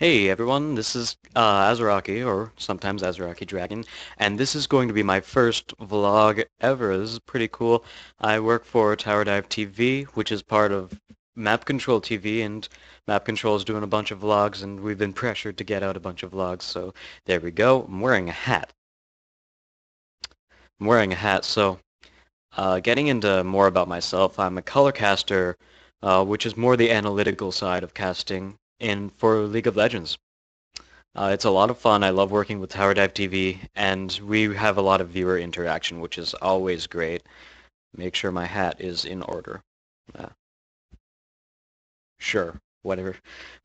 Hey everyone, this is Azaraki, or sometimes Azaraki Dragon, and this is going to be my first vlog ever. This is pretty cool. I work for Tower Dive TV, which is part of Map Control TV, and Map Control is doing a bunch of vlogs, and we've been pressured to get out a bunch of vlogs, so there we go. I'm wearing a hat. So getting into more about myself, I'm a color caster, which is more the analytical side of casting in for League of Legends. It's a lot of fun. I love working with Tower Dive TV, and we have a lot of viewer interaction, which is always great. Make sure my hat is in order. Uh, sure, whatever.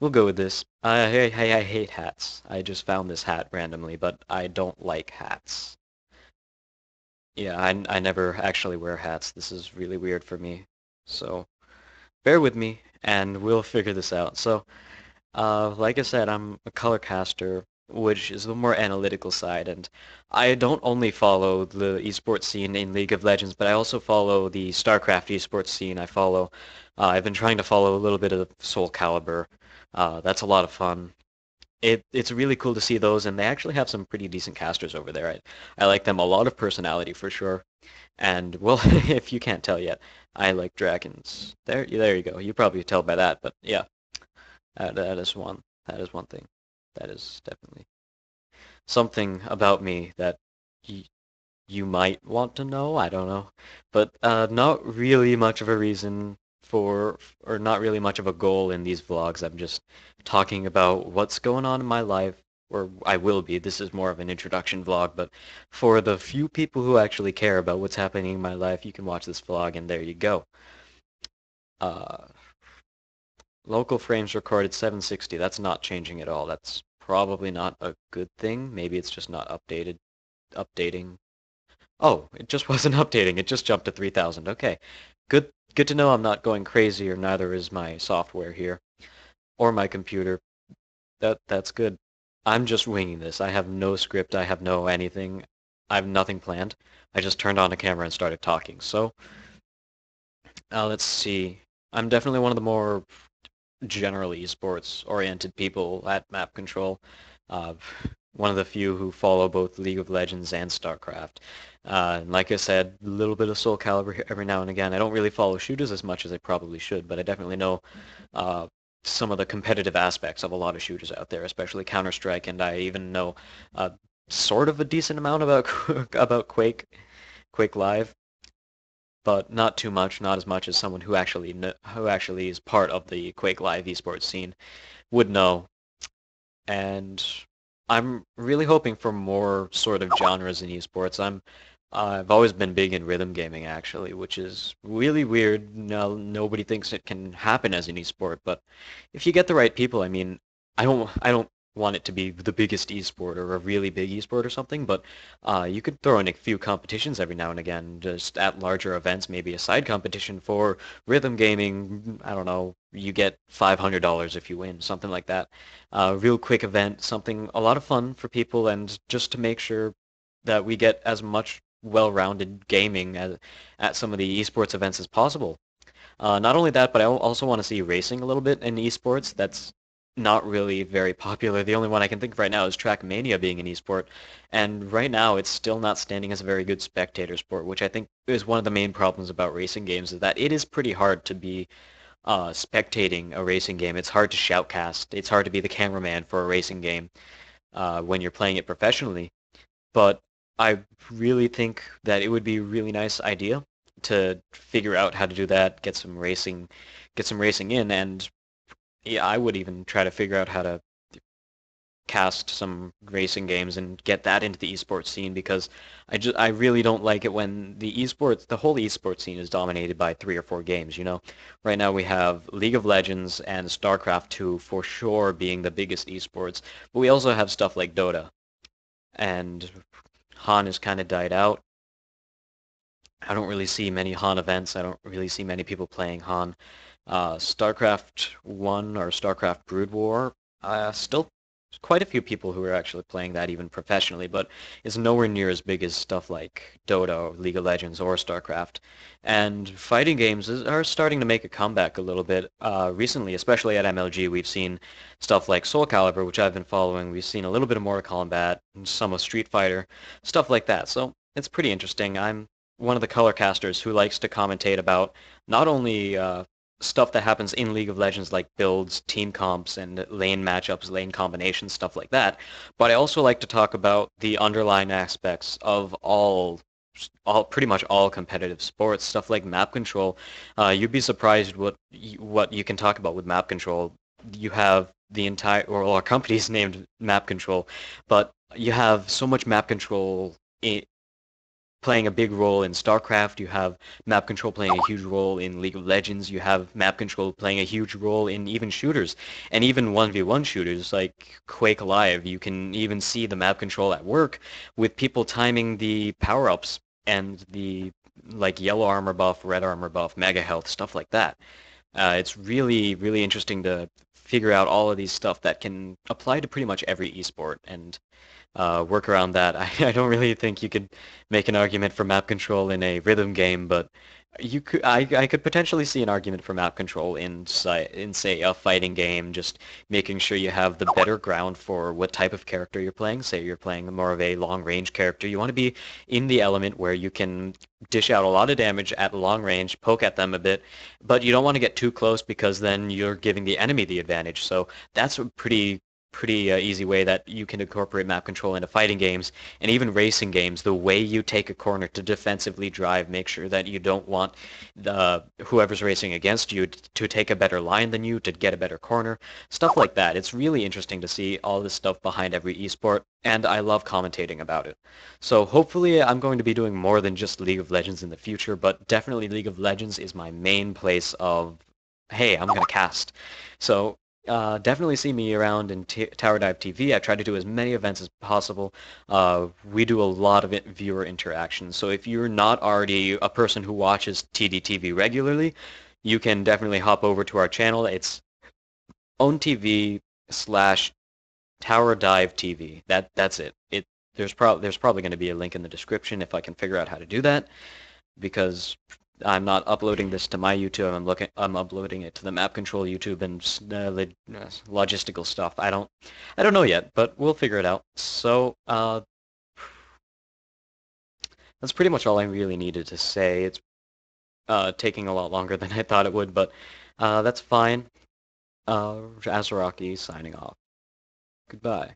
We'll go with this. I hate hats. I just found this hat randomly, but I don't like hats. Yeah, I never actually wear hats. This is really weird for me. So bear with me, and we'll figure this out. So like I said, I'm a color caster, which is the more analytical side, and I don't only follow the esports scene in League of Legends, but I also follow the StarCraft esports scene. I've been trying to follow a little bit of Soul Calibur. That's a lot of fun. It's really cool to see those, and they actually have some pretty decent casters over there. I like them, a lot of personality for sure. And well, if you can't tell yet, I like dragons. There you go. You probably tell by that, but yeah. That is one. That is one thing. That is definitely something about me that y you might want to know. I don't know, but not really much of a reason for, or not really much of a goal in these vlogs. I'm just talking about what's going on in my life, or I will be. This is more of an introduction vlog, but for the few people who actually care about what's happening in my life, you can watch this vlog, and there you go. Uh, Local frames recorded 760. That's not changing at all. That's probably not a good thing. Maybe it's just not updating. Oh, it just wasn't updating. It just jumped to 3000. Okay. Good to know I'm not going crazy, or neither is my software here or my computer. That's good. I'm just winging this. I have no script. I have no anything. I have nothing planned. I just turned on the camera and started talking. So, let's see. I'm definitely one of the more generally esports-oriented people at Map Control. Uh, one of the few who follow both League of Legends and StarCraft. And like I said, a little bit of Soul Calibur every now and again. I don't really follow shooters as much as I probably should, but I definitely know uh, some of the competitive aspects of a lot of shooters out there, especially Counter-Strike, and I even know uh, sort of a decent amount about about Quake Live, but not too much, not as much as someone who actually is part of the Quake Live esports scene would know. And I'm really hoping for more sort of genres in esports. I've always been big in rhythm gaming actually, which is really weird. No, nobody thinks it can happen as an esport, but if you get the right people, I mean, I don't want it to be the biggest esport or a really big esport or something, but you could throw in a few competitions every now and again, just at larger events, maybe a side competition for rhythm gaming. I don't know, you get $500 if you win, something like that. Real quick event, something a lot of fun for people, and just to make sure that we get as much well-rounded gaming at some of the esports events as possible. Not only that, but I also want to see racing a little bit in esports. That's not really very popular. The only one I can think of right now is Trackmania being an esport, and right now it's still not standing as a very good spectator sport, which I think is one of the main problems about racing games, is that it is pretty hard to be spectating a racing game. It's hard to shoutcast. It's hard to be the cameraman for a racing game when you're playing it professionally. But I really think that it would be a really nice idea to figure out how to do that, get some racing in, and yeah, I would even try to figure out how to cast some racing games and get that into the esports scene, because I really don't like it when the whole esports scene is dominated by 3 or 4 games, you know. Right now we have League of Legends and StarCraft 2 for sure being the biggest esports, but we also have stuff like Dota, and Han has kind of died out. I don't really see many Han events. I don't really see many people playing Han. StarCraft 1 or StarCraft Brood War, still quite a few people who are actually playing that even professionally, but it's nowhere near as big as stuff like Dota or League of Legends or StarCraft. And fighting games are starting to make a comeback a little bit recently, especially at MLG. We've seen stuff like Soul Calibur, which I've been following. We've seen a little bit of Mortal Kombat, some of Street Fighter, stuff like that. So it's pretty interesting. I'm one of the color casters who likes to commentate about not only stuff that happens in League of Legends like builds, team comps, and lane matchups, lane combinations, stuff like that. But I also like to talk about the underlying aspects of pretty much all competitive sports, stuff like map control. You'd be surprised what you can talk about with map control. You have the entire, or our company's named map control, but you have so much map control playing a big role in StarCraft. You have map control playing a huge role in League of Legends. You have map control playing a huge role in even shooters, and even 1v1 shooters like Quake Live. You can even see the map control at work with people timing the power-ups and the like yellow armor buff, red armor buff, mega health, stuff like that. It's really, really interesting to figure out all of these stuff that can apply to pretty much every esport, and work around that. I don't really think you could make an argument for map control in a rhythm game, but I could potentially see an argument for map control in say a fighting game, just making sure you have the better ground for what type of character you're playing. Say you're playing more of a long range character, you want to be in the element where you can dish out a lot of damage at long range, poke at them a bit, but you don't want to get too close because then you're giving the enemy the advantage. So that's a pretty easy way that you can incorporate map control into fighting games and even racing games. The way you take a corner to defensively drive, make sure that you don't want whoever's racing against you to take a better line than you, to get a better corner, stuff like that. It's really interesting to see all this stuff behind every esport, and I love commentating about it. So hopefully I'm going to be doing more than just League of Legends in the future, but definitely League of Legends is my main place of, hey, I'm going to cast. So definitely see me around in Tower Dive TV. I try to do as many events as possible. We do a lot of viewer interaction. So if you're not already a person who watches TDTV regularly, you can definitely hop over to our channel. It's OwnTV/ Tower Dive TV. That's it. There's probably going to be a link in the description if I can figure out how to do that, because I'm not uploading this to my YouTube. I'm uploading it to the map control YouTube and logistical stuff. I don't know yet, but we'll figure it out. So that's pretty much all I really needed to say. It's taking a lot longer than I thought it would, but that's fine. Azaraki signing off. Goodbye.